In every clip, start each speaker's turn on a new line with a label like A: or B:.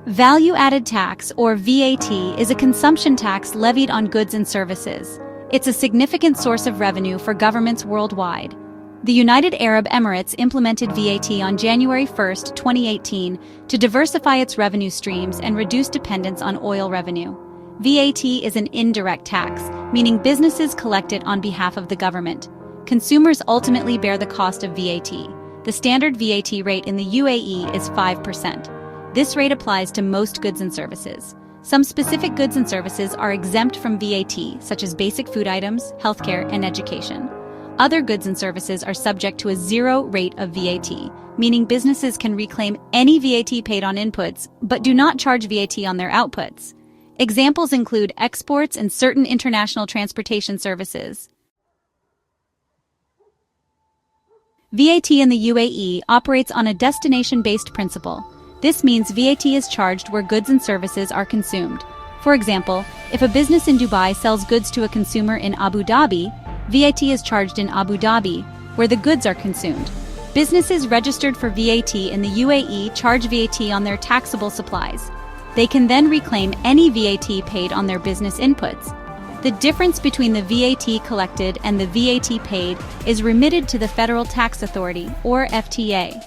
A: Value-added tax, or VAT, is a consumption tax levied on goods and services. It's a significant source of revenue for governments worldwide. The United Arab Emirates implemented VAT on January 1, 2018, to diversify its revenue streams and reduce dependence on oil revenue. VAT is an indirect tax, meaning businesses collect it on behalf of the government. Consumers ultimately bear the cost of VAT. The standard VAT rate in the UAE is 5%. This rate applies to most goods and services. Some specific goods and services are exempt from VAT, such as basic food items, healthcare, and education. Other goods and services are subject to a zero rate of VAT, meaning businesses can reclaim any VAT paid on inputs, but do not charge VAT on their outputs. Examples include exports and certain international transportation services. VAT in the UAE operates on a destination-based principle. This means VAT is charged where goods and services are consumed. For example, if a business in Dubai sells goods to a consumer in Abu Dhabi, VAT is charged in Abu Dhabi, where the goods are consumed. Businesses registered for VAT in the UAE charge VAT on their taxable supplies. They can then reclaim any VAT paid on their business inputs. The difference between the VAT collected and the VAT paid is remitted to the Federal Tax Authority, or FTA.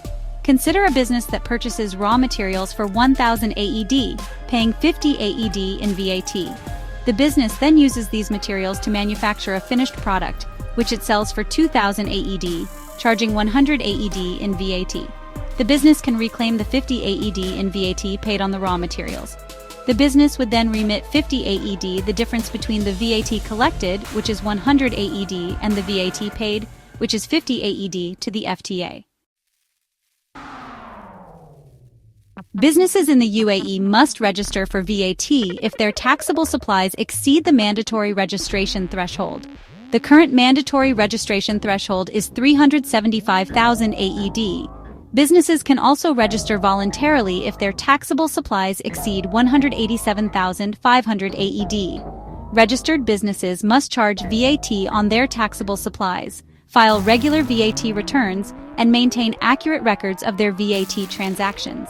A: Consider a business that purchases raw materials for 1,000 AED, paying 50 AED in VAT. The business then uses these materials to manufacture a finished product, which it sells for 2,000 AED, charging 100 AED in VAT. The business can reclaim the 50 AED in VAT paid on the raw materials. The business would then remit 50 AED, the difference between the VAT collected, which is 100 AED, and the VAT paid, which is 50 AED, to the FTA. Businesses in the UAE must register for VAT if their taxable supplies exceed the mandatory registration threshold. The current mandatory registration threshold is 375,000 AED. Businesses can also register voluntarily if their taxable supplies exceed 187,500 AED. Registered businesses must charge VAT on their taxable supplies, file regular VAT returns, and maintain accurate records of their VAT transactions.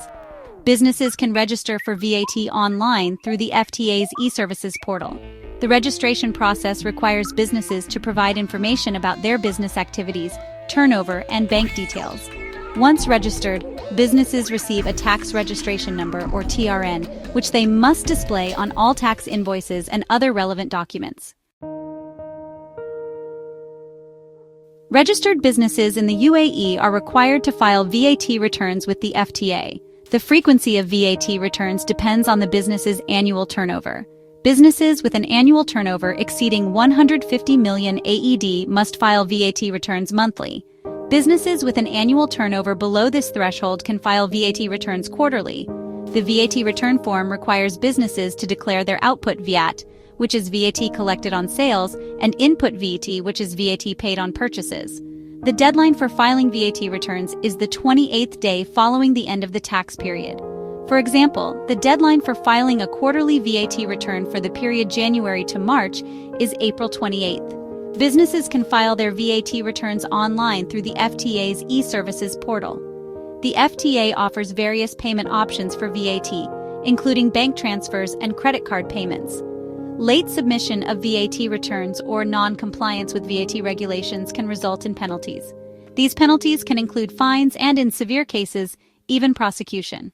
A: Businesses can register for VAT online through the FTA's e-services portal. The registration process requires businesses to provide information about their business activities, turnover, and bank details. Once registered, businesses receive a tax registration number, or TRN, which they must display on all tax invoices and other relevant documents. Registered businesses in the UAE are required to file VAT returns with the FTA. The frequency of VAT returns depends on the business's annual turnover. Businesses with an annual turnover exceeding 150 million AED must file VAT returns monthly. Businesses with an annual turnover below this threshold can file VAT returns quarterly. The VAT return form requires businesses to declare their output VAT, which is VAT collected on sales, and input VAT, which is VAT paid on purchases. The deadline for filing VAT returns is the 28th day following the end of the tax period. For example, the deadline for filing a quarterly VAT return for the period January to March is April 28th. Businesses can file their VAT returns online through the FTA's e-services portal. The FTA offers various payment options for VAT, including bank transfers and credit card payments. Late submission of VAT returns or non-compliance with VAT regulations can result in penalties. These penalties can include fines and, in severe cases, even prosecution.